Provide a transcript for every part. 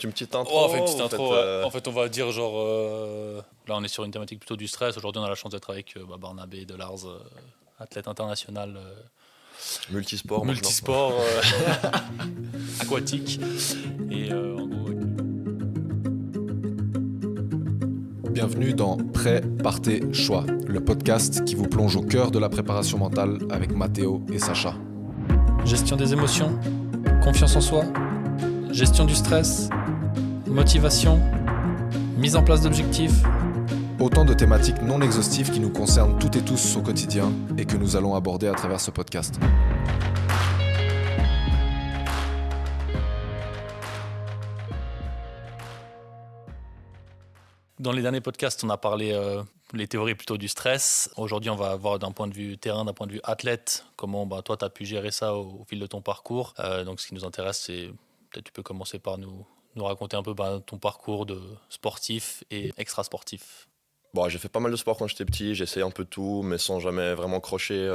Une petite intro. Oh, on fait une petite intro. Faites, En fait, on va dire genre. Là, on est sur une thématique plutôt du stress. Aujourd'hui, on a la chance d'être avec Barnabé Delars, athlète international multisport. multisport aquatique. Et en gros. Bienvenue dans Prêt, Partez, Choix, le podcast qui vous plonge au cœur de la préparation mentale avec Mathéo et Sacha. Gestion des émotions, confiance en soi, gestion du stress, motivation, mise en place d'objectifs. Autant de thématiques non exhaustives qui nous concernent toutes et tous au quotidien et que nous allons aborder à travers ce podcast. Dans les derniers podcasts, on a parlé les théories plutôt du stress. Aujourd'hui, on va voir d'un point de vue terrain, d'un point de vue athlète, comment toi, tu as pu gérer ça au fil de ton parcours. Donc, ce qui nous intéresse, c'est peut-être tu peux commencer par nous raconter un peu ton parcours de sportif et extra-sportif. Bon, j'ai fait pas mal de sport quand j'étais petit, j'ai essayé un peu tout, mais sans jamais vraiment crocher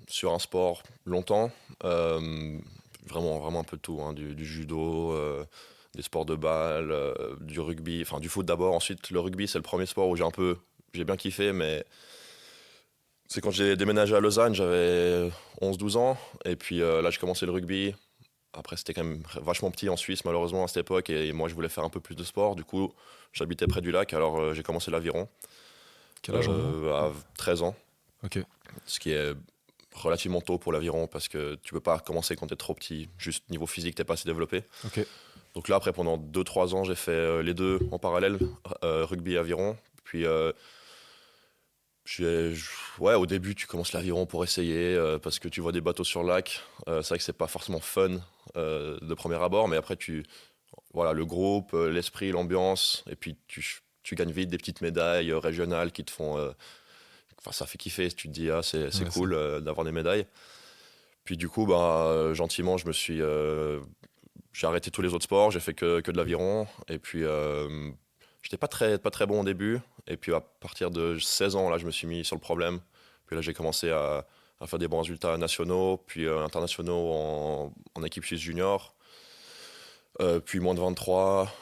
sur un sport longtemps. Vraiment un peu de tout, hein, du judo, des sports de balle, du rugby, enfin du foot d'abord. Ensuite, le rugby, c'est le premier sport où j'ai bien kiffé, mais c'est quand j'ai déménagé à Lausanne, j'avais 11-12 ans, et puis là, j'ai commencé le rugby. Après, c'était quand même vachement petit en Suisse, malheureusement, à cette époque, et moi, je voulais faire un peu plus de sport. Du coup, j'habitais près du lac, alors j'ai commencé l'aviron. Quel âge à 13 ans. Ok. Ce qui est relativement tôt pour l'aviron, parce que tu peux pas commencer quand t'es trop petit, juste niveau physique, t'es pas assez développé. Ok. Donc là, après, pendant 2-3 ans, j'ai fait les deux en parallèle, rugby et aviron. Puis, au début, tu commences l'aviron pour essayer, parce que tu vois des bateaux sur le lac. C'est vrai que c'est pas forcément fun de premier abord, mais après, le groupe, l'esprit, l'ambiance, et puis tu gagnes vite des petites médailles régionales qui te font... ça fait kiffer, tu te dis, c'est cool d'avoir des médailles. Puis du coup, gentiment, j'ai arrêté tous les autres sports, j'ai fait que de l'aviron. Et puis, j'étais pas très bon au début. Et puis, à partir de 16 ans, là, je me suis mis sur le problème. Puis là, j'ai commencé à faire des bons résultats nationaux, puis internationaux en équipe suisse junior. Puis moins de 23,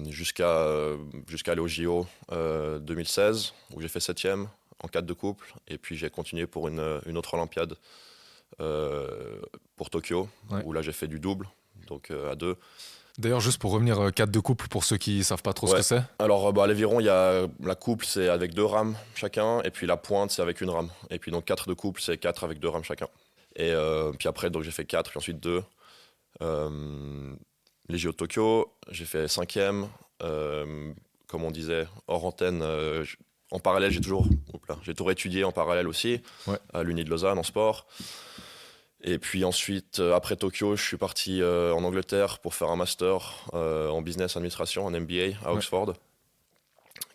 jusqu'à aller au JO 2016, où j'ai fait 7e en 4 de couple. Et puis, j'ai continué pour une autre Olympiade pour Tokyo, où là, j'ai fait du double. Donc à deux. D'ailleurs, juste pour revenir, 4 de couple, pour ceux qui ne savent pas trop ce que c'est. Alors à l'aviron, il y a la couple, c'est avec 2 rames chacun, et puis la pointe, c'est avec une rame. Et puis donc 4 de couple, c'est 4 avec 2 rames chacun. Et puis après, donc j'ai fait 4, puis ensuite 2. Les JO de Tokyo, j'ai fait 5e. Comme on disait, hors antenne, en parallèle, j'ai toujours étudié en parallèle aussi, à l'Uni de Lausanne en sport. Et puis ensuite, après Tokyo, je suis parti en Angleterre pour faire un master en business administration, un MBA à Oxford,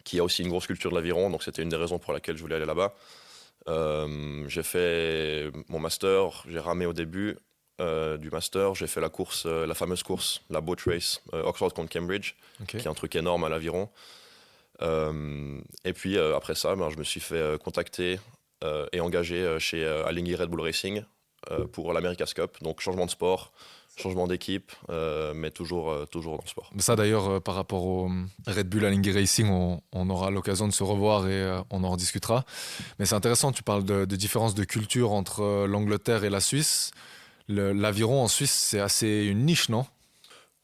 qui a aussi une grosse culture de l'aviron, donc c'était une des raisons pour laquelle je voulais aller là-bas. J'ai fait mon master, j'ai ramé au début du master, j'ai fait la fameuse course, la boat race, Oxford contre Cambridge, qui est un truc énorme à l'aviron. Et puis après ça, je me suis fait contacter et engagé chez Alinghi Red Bull Racing, pour l'America's Cup, donc changement de sport, changement d'équipe, mais toujours dans le sport. Ça d'ailleurs, par rapport au Red Bull Alinghi Racing, on aura l'occasion de se revoir et on en rediscutera. Mais c'est intéressant, tu parles de différence de culture entre l'Angleterre et la Suisse. L'aviron en Suisse, c'est assez une niche, non ?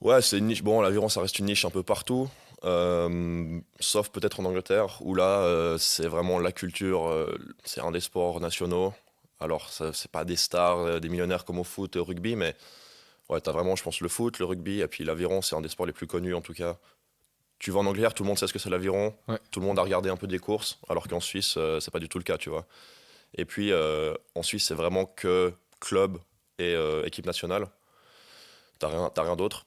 Ouais, c'est une niche. Bon, l'aviron, ça reste une niche un peu partout, sauf peut-être en Angleterre, où là, c'est vraiment la culture, c'est un des sports nationaux. Alors, c'est pas des stars, des millionnaires comme au foot, au rugby, mais ouais, t'as vraiment, je pense, le foot, le rugby, et puis l'aviron, c'est un des sports les plus connus, en tout cas. Tu vas en Angleterre, tout le monde sait ce que c'est l'aviron, tout le monde a regardé un peu des courses, alors qu'en Suisse, c'est pas du tout le cas, tu vois. Et puis, en Suisse, c'est vraiment que club et équipe nationale. T'as rien d'autre.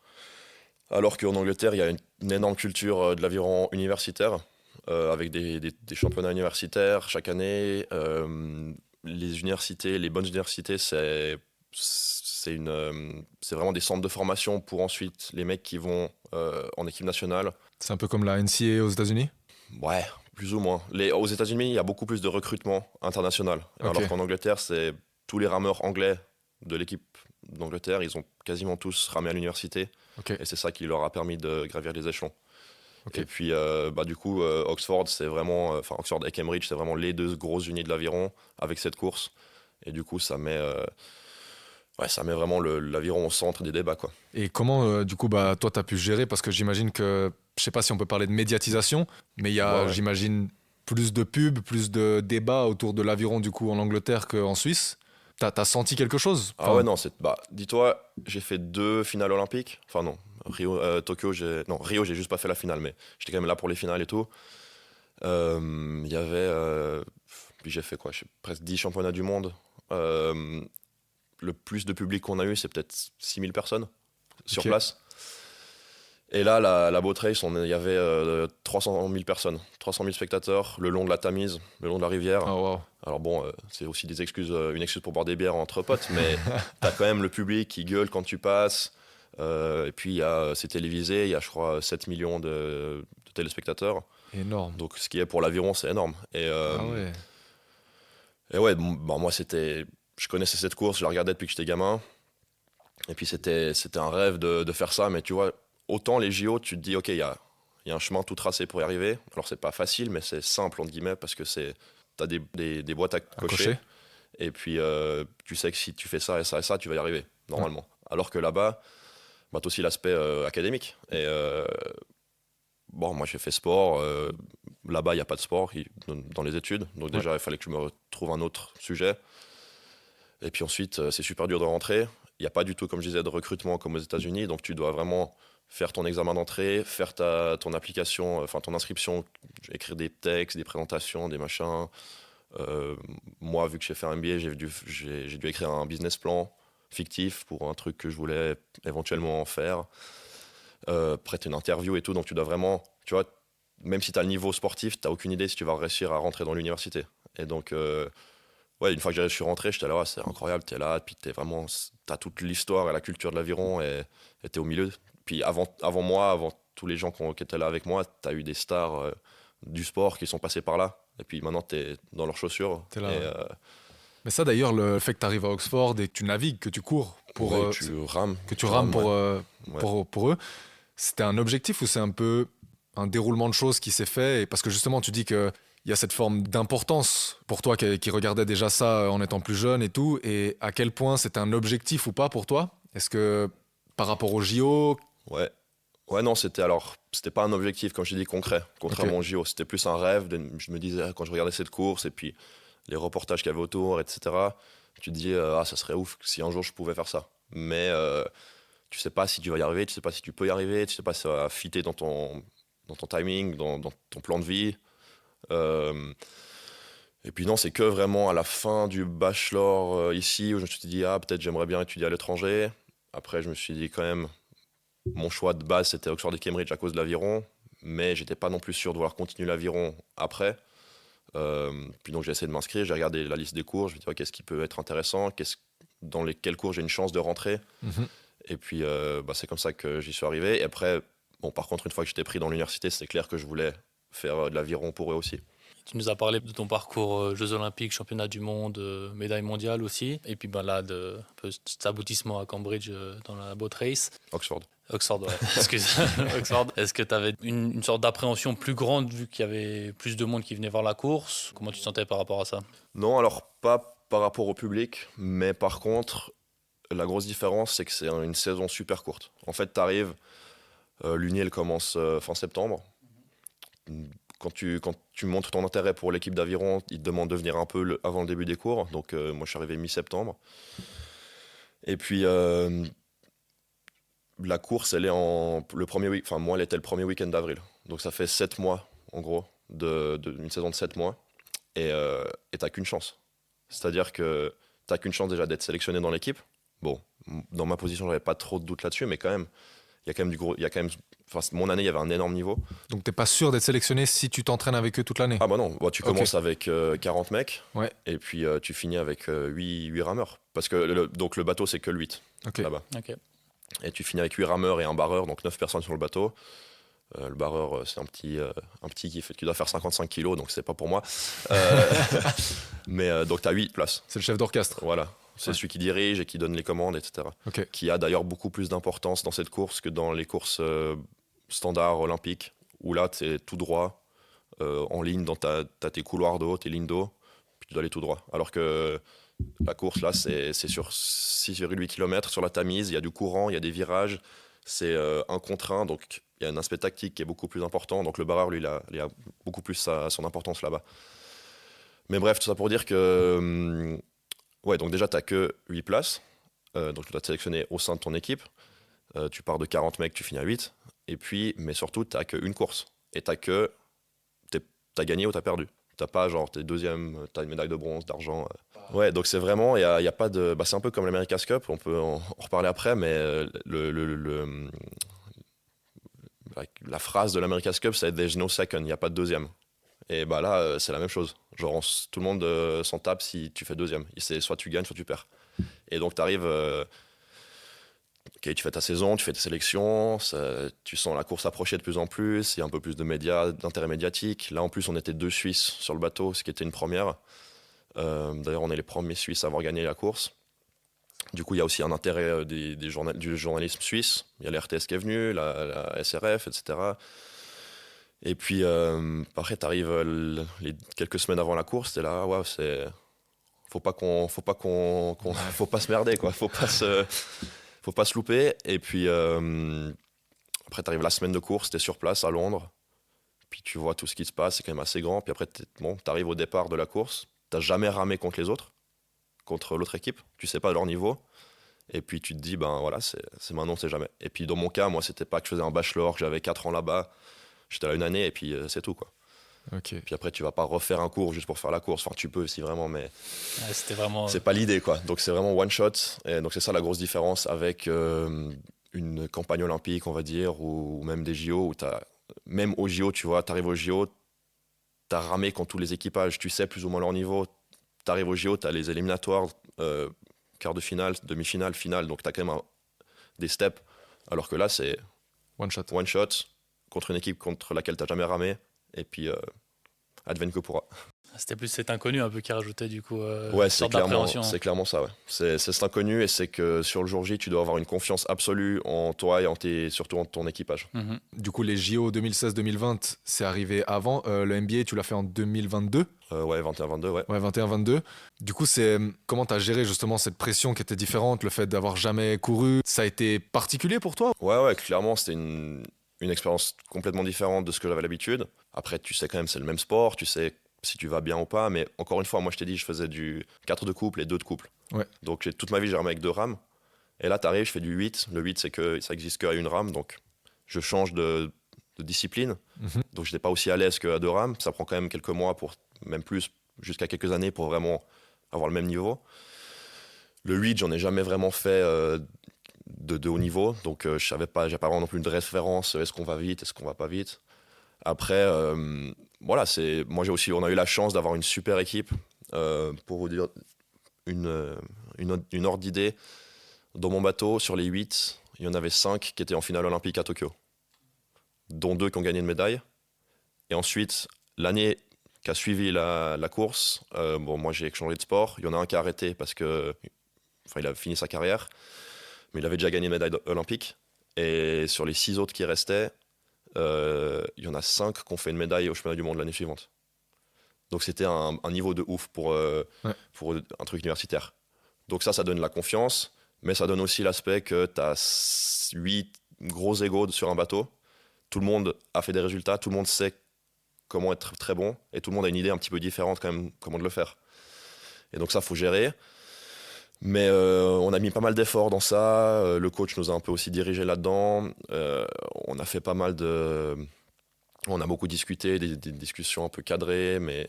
Alors qu'en Angleterre, il y a une énorme culture de l'aviron universitaire, avec des championnats universitaires chaque année. Les universités, les bonnes universités, c'est vraiment des centres de formation pour ensuite les mecs qui vont en équipe nationale. C'est un peu comme la NCAA aux États-Unis ? Ouais, plus ou moins. Aux États-Unis, il y a beaucoup plus de recrutement international. Alors qu'en Angleterre, c'est tous les rameurs anglais de l'équipe d'Angleterre, ils ont quasiment tous ramé à l'université. Ok. Et c'est ça qui leur a permis de gravir les échelons. Ok. Et puis, du coup, Oxford, c'est vraiment, Oxford et Cambridge, c'est vraiment les deux grosses unités de l'aviron avec cette course. Et du coup, ça met vraiment l'aviron au centre des débats, quoi. Et comment, du coup, toi, tu as pu gérer? Parce que j'imagine que, je sais pas si on peut parler de médiatisation, mais il y a, Ouais. j'imagine, plus de pubs, plus de débats autour de l'aviron, du coup, en Angleterre qu'en Suisse. T'as senti quelque chose? Ah ouais, non, dis-toi, j'ai fait 2 finales olympiques. Enfin, non, Tokyo, Rio, j'ai juste pas fait la finale, mais j'étais quand même là pour les finales et tout. Il y avait. Puis j'ai fait quoi? Presque 10 championnats du monde. Le plus de public qu'on a eu, c'est peut-être 6000 personnes sur Ok. place. Et là, la boat race, il y avait 300 000 personnes, 300 000 spectateurs le long de la Tamise, le long de la rivière. Ah, wow. Alors bon, c'est aussi une excuse pour boire des bières entre potes, mais t'as quand même le public qui gueule quand tu passes. Et puis c'est télévisé, il y a je crois 7 millions de téléspectateurs. Énorme. Donc ce qui est pour l'aviron, c'est énorme. Ah ouais. Et ouais, moi je connaissais cette course, je la regardais depuis que j'étais gamin. Et puis c'était un rêve de faire ça, mais tu vois, autant les JO, tu te dis, ok, il y a un chemin tout tracé pour y arriver. Alors c'est pas facile, mais c'est simple, entre guillemets, parce que t'as des boîtes à À cocher. Et puis tu sais que si tu fais ça et ça et ça, tu vas y arriver, normalement. Alors que là-bas, t'as aussi l'aspect académique. Et moi j'ai fait sport. Là-bas, il n'y a pas de sport dans les études. Donc déjà, il fallait que je me trouve un autre sujet. Et puis ensuite, c'est super dur de rentrer. Il n'y a pas du tout, comme je disais, de recrutement comme aux États-Unis. Donc tu dois vraiment faire ton examen d'entrée, faire ton application, enfin ton inscription, écrire des textes, des présentations, des machins. Moi, vu que j'ai fait un MBA, j'ai dû écrire un business plan fictif pour un truc que je voulais éventuellement en faire. Prêter une interview et tout. Donc tu dois vraiment, tu vois, même si tu as le niveau sportif, tu n'as aucune idée si tu vas réussir à rentrer dans l'université. Et donc, une fois que je suis rentré, j'étais là, ouais, c'est incroyable, tu es là, puis tu as toute l'histoire et la culture de l'aviron et tu es au milieu. Puis avant moi, avant tous les gens qui étaient là avec moi, tu as eu des stars du sport qui sont passés par là. Et puis maintenant, tu es dans leurs chaussures. T'es là, et, ouais. Mais ça, d'ailleurs, le fait que tu arrives à Oxford et que tu navigues, que tu cours pour, tu rames. que tu rames ouais. pour eux, c'était un objectif ou c'est un peu un déroulement de choses qui s'est fait? Et parce que justement, tu dis qu'il y a cette forme d'importance pour toi qui regardais déjà ça en étant plus jeune et tout. Et à quel point c'était un objectif ou pas pour toi? Est-ce que par rapport au JO? Ouais. Ouais, non, c'était pas un objectif, comme je dis, concret, contrairement au JO. C'était plus un rêve. Je me disais, quand je regardais cette course et puis les reportages qu'il y avait autour, etc., tu te dis, ça serait ouf si un jour je pouvais faire ça. Mais tu sais pas si tu vas y arriver, tu sais pas si tu peux y arriver, tu sais pas si ça va fitter dans ton timing, dans ton plan de vie. Et puis non, c'est que vraiment à la fin du bachelor ici où je me suis dit, peut-être j'aimerais bien étudier à l'étranger. Après, je me suis dit quand même, mon choix de base c'était Oxford et Cambridge à cause de l'aviron, mais j'étais pas non plus sûr de vouloir continuer l'aviron après. Puis donc j'ai essayé de m'inscrire, j'ai regardé la liste des cours, je me suis dit qu'est-ce qui peut être intéressant, dans lesquels cours j'ai une chance de rentrer. Et puis c'est comme ça que j'y suis arrivé. Et après, par contre, une fois que j'étais pris dans l'université, c'était clair que je voulais faire de l'aviron pour eux aussi. Tu nous as parlé de ton parcours Jeux Olympiques, Championnat du Monde, médaille mondiale aussi. Et puis là, de cet aboutissement à Cambridge dans la boat race. Oxford, ouais. Excuse. Oxford. Est-ce que tu avais une sorte d'appréhension plus grande vu qu'il y avait plus de monde qui venait voir la course? Comment tu te sentais par rapport à ça? Non, alors pas par rapport au public, mais par contre, la grosse différence, c'est que c'est une saison super courte. En fait, tu arrives, l'Uni, elle commence fin septembre. Quand tu montres ton intérêt pour l'équipe d'aviron, ils te demandent de venir un peu avant le début des cours. Donc moi, je suis arrivé mi-septembre. Et puis, la course, elle est le premier week. Enfin, moi, elle était le premier week-end d'avril. Donc ça fait 7 mois, en gros, une saison de 7 mois. Et t'as qu'une chance. C'est-à-dire que t'as qu'une chance déjà d'être sélectionné dans l'équipe. Bon, dans ma position, j'avais pas trop de doute là-dessus, mais quand même, il y a quand même du gros. Mon année, il y avait un énorme niveau. Donc t'es pas sûr d'être sélectionné si tu t'entraînes avec eux toute l'année? Ah bah non, tu commences avec 40 mecs, Ouais. et puis tu finis avec 8 rameurs. Parce que le bateau, c'est que le 8 là-bas. Okay. Et tu finis avec 8 rameurs et un barreur, donc 9 personnes sur le bateau. Le barreur, c'est un petit qui doit faire 55 kilos, donc c'est pas pour moi. Mais donc tu as 8 places. C'est le chef d'orchestre. Voilà. C'est Ouais. celui qui dirige et qui donne les commandes, etc. Ok. Qui a d'ailleurs beaucoup plus d'importance dans cette course que dans les courses standards olympiques, où là, tu es tout droit, en ligne, t'as tes couloirs d'eau, tes lignes d'eau, puis tu dois aller tout droit. Alors que la course, là, c'est sur 6,8 km sur la Tamise, il y a du courant, il y a des virages, c'est 1 contre 1, donc il y a un aspect tactique qui est beaucoup plus important. Donc le barreur, lui, il a beaucoup plus son importance là-bas. Mais bref, tout ça pour dire que, ouais, donc déjà, tu n'as que 8 places, donc tu dois te sélectionner au sein de ton équipe. Tu pars de 40 mecs, tu finis à 8. Et puis, mais surtout, tu n'as qu'une course. Et tu as gagné ou tu as perdu. Tu n'as pas genre, tu es deuxième, tu as une médaille de bronze, d'argent. Ouais, donc c'est vraiment, il y a pas de. Bah, c'est un peu comme l'America's Cup, on peut en reparler après, mais la phrase de l'America's Cup, c'est There's no second, il n'y a pas de deuxième. Et bah là, c'est la même chose. Genre, tout le monde s'en tape si tu fais deuxième. C'est soit tu gagnes, soit tu perds. Et donc, tu arrives, ok, tu fais ta saison, tu fais tes sélections, tu sens la course approcher de plus en plus, il y a un peu plus de médias, d'intérêt médiatique. Là, en plus, on était 2 Suisses sur le bateau, ce qui était une première. D'ailleurs, on est les premiers Suisses à avoir gagné la course. Du coup, il y a aussi un intérêt du journalisme suisse. Il y a l'RTS qui est venu, la SRF, etc. Et puis, après, tu arrives les quelques semaines avant la course, tu es là, waouh, faut pas se merder, quoi. Faut pas se louper. Et puis, après, tu arrives la semaine de course, tu es sur place à Londres. Puis tu vois tout ce qui se passe, c'est quand même assez grand. Puis après, tu arrives au départ de la course. Tu n'as jamais ramé contre les autres, contre l'autre équipe. Tu sais pas leur niveau. Et puis tu te dis, ben voilà, c'est maintenant, c'est jamais. Et puis dans mon cas, moi, c'était pas que je faisais un bachelor, que j'avais 4 ans là-bas. J'étais là 1 année et puis c'est tout, quoi. Ok. Puis après, tu vas pas refaire un cours juste pour faire la course. Enfin, tu peux si vraiment, mais Ouais, c'était vraiment. c'est pas l'idée, quoi. Donc c'est vraiment one shot. Et donc c'est ça la grosse différence avec une campagne olympique, on va dire, ou même des JO, où même au JO, tu vois, t'arrives au JO, t'as ramé contre tous les équipages, tu sais plus ou moins leur niveau. T'arrives au JO, t'as les éliminatoires, quart de finale, demi-finale, finale. Donc t'as quand même des steps. Alors que là, c'est One shot. one shot contre une équipe contre laquelle t'as jamais ramé. Et puis, advienne que pourra. C'était plus cet inconnu un peu qui rajoutait du coup Ouais, une sorte d'appréhension. c'est clairement ça. Ouais. C'est cet inconnu et c'est que sur le jour J, tu dois avoir une confiance absolue en toi et surtout en ton équipage. Mhm. Du coup, les JO 2016-2020, c'est arrivé avant. Le NBA, tu l'as fait en 2022. Ouais, 21-22, ouais. Ouais, 21-22. Du coup, comment tu as géré justement cette pression qui était différente, le fait d'avoir jamais couru? Ça a été particulier pour toi? Ouais, clairement, c'était une expérience complètement différente de ce que j'avais l'habitude. Après, tu sais quand même, c'est le même sport, tu sais si tu vas bien ou pas, mais encore une fois, moi je t'ai dit, je faisais du 4 de couple et 2 de couple. Ouais. Donc toute ma vie, j'ai ramé avec 2 rames. Et là, t'arrives, je fais du 8. Le 8, c'est que ça existe qu'à une rame, donc je change de discipline. Mhm. Donc je n'étais pas aussi à l'aise qu'à 2 rames. Ça prend quand même quelques mois, même plus, jusqu'à quelques années pour vraiment avoir le même niveau. Le 8, j'en ai jamais vraiment fait de haut niveau, donc j'ai pas vraiment non plus une référence. Est-ce qu'on va vite, est-ce qu'on va pas vite. Après, voilà, on a eu la chance d'avoir une super équipe. Pour vous dire une ordre d'idée, dans mon bateau, sur les 8, il y en avait 5 qui étaient en finale olympique à Tokyo, dont 2 qui ont gagné une médaille. Et ensuite, l'année qui a suivi la course, moi j'ai changé de sport. Il y en a un qui a arrêté parce que, il a fini sa carrière, mais il avait déjà gagné une médaille olympique. Et sur les 6 autres qui restaient, il y en a 5 qui ont fait une médaille au championnat du monde l'année suivante. Donc c'était un niveau de ouf pour un truc universitaire. Donc ça donne la confiance, mais ça donne aussi l'aspect que tu as 8 gros égos sur un bateau. Tout le monde a fait des résultats, tout le monde sait comment être très bon, et tout le monde a une idée un petit peu différente quand même comment de le faire. Et donc ça, faut gérer. Mais on a mis pas mal d'efforts dans ça. Le coach nous a un peu aussi dirigé là-dedans. On a fait pas mal on a beaucoup discuté, des discussions un peu cadrées, mais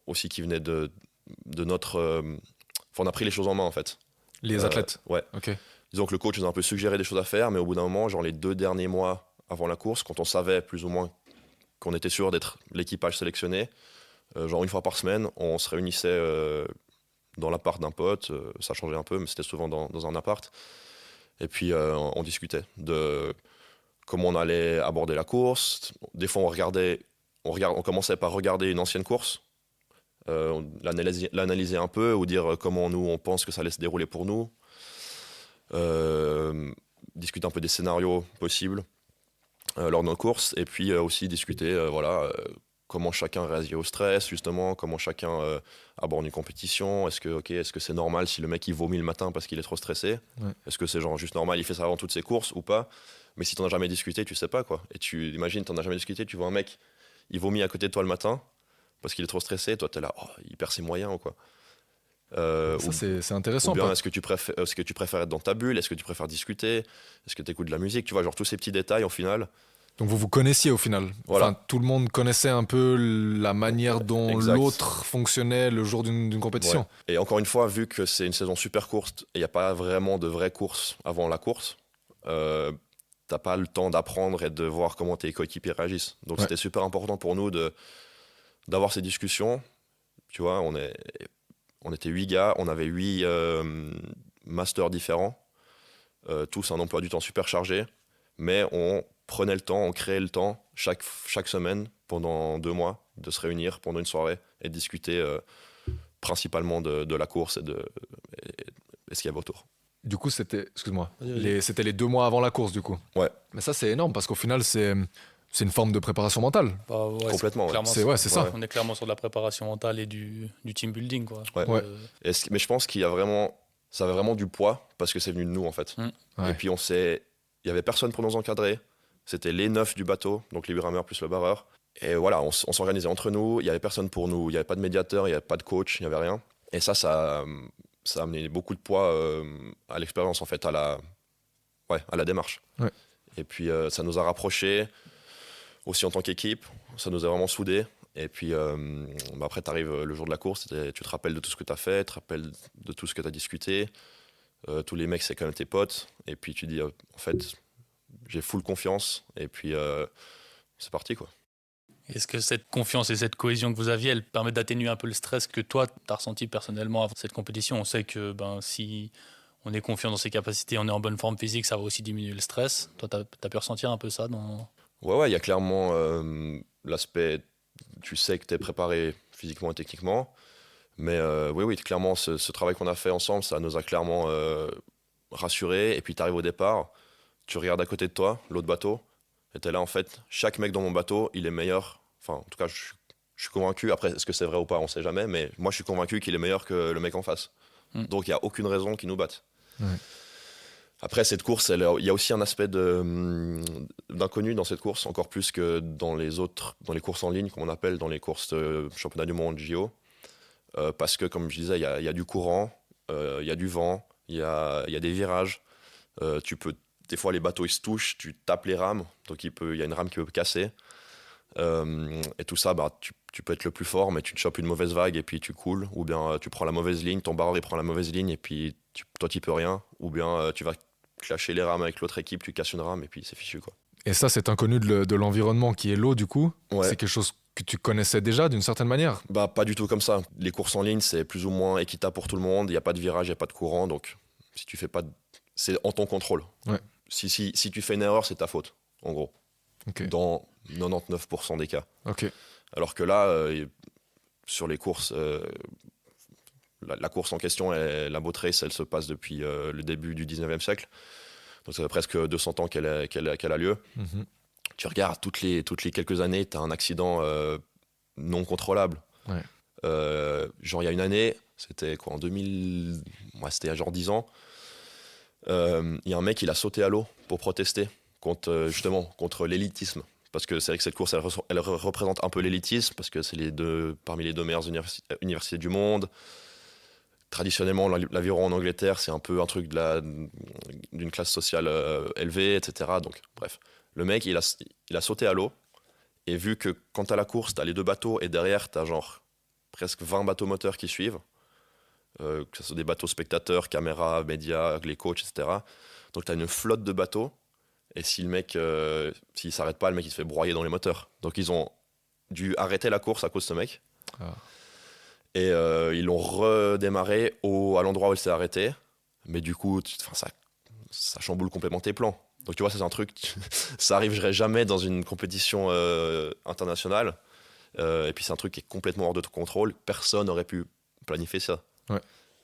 aussi qui venaient de notre... on a pris les choses en main, en fait. Les athlètes? Ouais. Ok. Disons que le coach nous a un peu suggéré des choses à faire, mais au bout d'un moment, genre les 2 derniers mois avant la course, quand on savait plus ou moins qu'on était sûr d'être l'équipage sélectionné, genre une fois par semaine, on se réunissait dans l'appart d'un pote. Ça changeait un peu, mais c'était souvent dans un appart. Et puis on discutait de comment on allait aborder la course. Des fois, on commençait par regarder une ancienne course l'analyser un peu ou dire comment nous, on pense que ça allait se dérouler pour nous. Discuter un peu des scénarios possibles lors de nos courses. Et puis aussi discuter, comment chacun réagit au stress, justement, comment chacun aborde une compétition. Est-ce que c'est normal si le mec il vomit le matin parce qu'il est trop stressé? Ouais. Est-ce que c'est genre juste normal, il fait ça avant toutes ses courses ou pas? Mais si t'en as jamais discuté, tu sais pas quoi. Et tu imagines, t'en as jamais discuté, tu vois un mec, il vomit à côté de toi le matin parce qu'il est trop stressé, toi t'es là, oh, il perd ses moyens ou quoi. Ça, c'est intéressant. Ou bien est-ce que tu préfères être dans ta bulle? Est-ce que tu préfères discuter? Est-ce que tu écoutes de la musique? Tu vois, genre tous ces petits détails au final. Donc vous vous connaissiez au final. Voilà. Enfin, tout le monde connaissait un peu la manière dont Exact. l'autre fonctionnait le jour d'une compétition. Ouais. Et encore une fois, vu que c'est une saison super courte et il n'y a pas vraiment de vraies courses avant la course, t'as pas le temps d'apprendre et de voir comment tes coéquipiers réagissent. Donc Ouais. c'était super important pour nous d'avoir ces discussions. Tu vois, on était 8 gars, on avait 8 masters différents, tous un emploi du temps super chargé, mais on prenait le temps, on créait le temps chaque semaine pendant 2 mois de se réunir pendant une soirée et de discuter principalement de la course et ce qu'il y avait autour. Du coup, excuse-moi, Vas-y. c'était les 2 mois avant la course, du coup. Ouais. Mais ça, c'est énorme parce qu'au final, c'est une forme de préparation mentale. Bah, ouais, Complètement, ouais. clairement, C'est ça. Ouais. On est clairement sur de la préparation mentale et du team building. Quoi. Ouais. Ouais. Mais je pense ça avait vraiment du poids parce que c'est venu de nous en fait. Ouais. Et puis il y avait personne pour nous encadrer. C'était les 9 du bateau, donc les 8 rameurs plus le barreur. Et voilà, on s'organisait entre nous. Il y avait personne pour nous. Il n'y avait pas de médiateur, il n'y avait pas de coach, il n'y avait rien. Et ça a amené beaucoup de poids à l'expérience en fait, à la démarche. Ouais. Et puis ça nous a rapprochés aussi en tant qu'équipe. Ça nous a vraiment soudés. Et puis après, tu arrives le jour de la course, tu te rappelles de tout ce que tu as fait, tu te rappelles de tout ce que tu as discuté. Tous les mecs, c'est quand même tes potes. Et puis tu dis, en fait, j'ai full confiance. Et puis c'est parti, quoi. Est-ce que cette confiance et cette cohésion que vous aviez, elle permet d'atténuer un peu le stress que toi, tu as ressenti personnellement avant cette compétition? On sait que si on est confiant dans ses capacités, on est en bonne forme physique, ça va aussi diminuer le stress. Toi, tu as pu ressentir un peu ça dans... Ouais, il y a clairement l'aspect, tu sais que tu es préparé physiquement et techniquement. Mais oui, clairement, ce travail qu'on a fait ensemble, ça nous a clairement rassurés. Et puis tu arrives au départ, tu regardes à côté de toi, l'autre bateau, et tu es là, en fait, chaque mec dans mon bateau, il est meilleur. Enfin, en tout cas, je suis convaincu. Après, est-ce que c'est vrai ou pas, on sait jamais. Mais moi, je suis convaincu qu'il est meilleur que le mec en face. Donc, il n'y a aucune raison qu'il nous batte. Ouais. Après, cette course, il y a aussi un aspect d'inconnu dans cette course, encore plus que dans les courses en ligne, comme on appelle, dans les courses championnat du monde, JO. Parce que, comme je disais, il y a du courant, il y a du vent, il y a des virages. Des fois, les bateaux, ils se touchent, tu tapes les rames, donc il y a une rame qui peut casser. Et tout ça, tu peux être le plus fort, mais tu te chopes une mauvaise vague et puis tu coules. Ou bien tu prends la mauvaise ligne, ton barreur, il prend la mauvaise ligne et puis toi, tu peux rien. Ou bien tu vas clasher les rames avec l'autre équipe, tu casses une rame et puis c'est fichu, quoi. Et ça, c'est inconnu de l'environnement qui est l'eau, du coup. Ouais. C'est quelque chose que tu connaissais déjà d'une certaine manière. Pas du tout comme ça. Les courses en ligne, c'est plus ou moins équitable pour tout le monde. Il n'y a pas de virage, il n'y a pas de courant. Donc, si tu fais pas c'est en ton contrôle. Ouais. Si tu fais une erreur, c'est ta faute, en gros. Ok. Dans 99% des cas. Ok. Alors que là, sur les courses, la course en question, la boat race, elle se passe depuis le début du 19e siècle. Donc ça fait presque 200 ans qu'elle a lieu. Mhm. Tu regardes, toutes les quelques années, tu as un accident non contrôlable. Ouais. Genre, il y a une année, c'était quoi, en 2000, ouais, c'était il y a genre 10 ans, il y a un mec, il a sauté à l'eau pour protester contre l'élitisme. Parce que c'est vrai que cette course, elle représente un peu l'élitisme, parce que c'est parmi les 2 meilleures universités du monde. Traditionnellement, l'aviron en Angleterre, c'est un peu un truc d'une classe sociale élevée, etc. Donc, bref. Le mec, il a sauté à l'eau, et vu que quand t'as la course, t'as les 2 bateaux, et derrière, t'as genre presque 20 bateaux moteurs qui suivent, que ce soit des bateaux spectateurs, caméras, médias, les coachs, etc. Donc, t'as une flotte de bateaux, et si le mec, s'il s'arrête pas, le mec, il se fait broyer dans les moteurs. Donc, ils ont dû arrêter la course à cause de ce mec. Ah. Et ils l'ont redémarré à l'endroit où il s'est arrêté. Mais du coup, ça chamboule complètement tes plans. Donc tu vois, ça c'est un truc, ça arriverait jamais dans une compétition internationale. Et puis c'est un truc qui est complètement hors de ton contrôle. Personne n'aurait pu planifier ça. Ouais.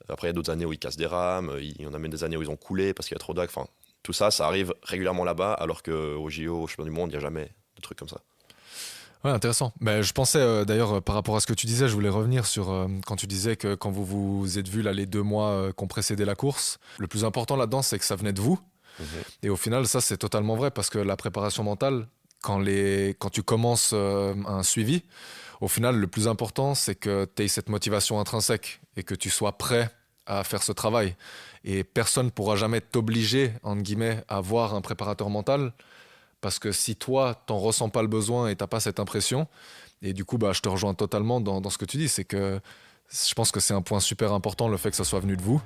Après, il y a d'autres années où ils cassent des rames, il y en a même des années où ils ont coulé parce qu'il y a trop d'algues. Enfin, tout ça, ça arrive régulièrement là-bas, alors qu'au JO, au championnat du monde, il n'y a jamais de trucs comme ça. Ouais, intéressant. Mais je pensais d'ailleurs par rapport à ce que tu disais, je voulais revenir sur quand tu disais que quand vous vous êtes vus là les 2 mois qu'on précédait la course, le plus important là-dedans, c'est que ça venait de vous. Et au final, ça, c'est totalement vrai parce que la préparation mentale, quand tu commences un suivi, au final, le plus important, c'est que tu aies cette motivation intrinsèque et que tu sois prêt à faire ce travail. Et personne ne pourra jamais t'obliger, entre guillemets, à avoir un préparateur mental parce que si toi, t'en ressens pas le besoin et t'as pas cette impression, et du coup, bah, je te rejoins totalement dans ce que tu dis, c'est que je pense que c'est un point super important, le fait que ça soit venu de vous.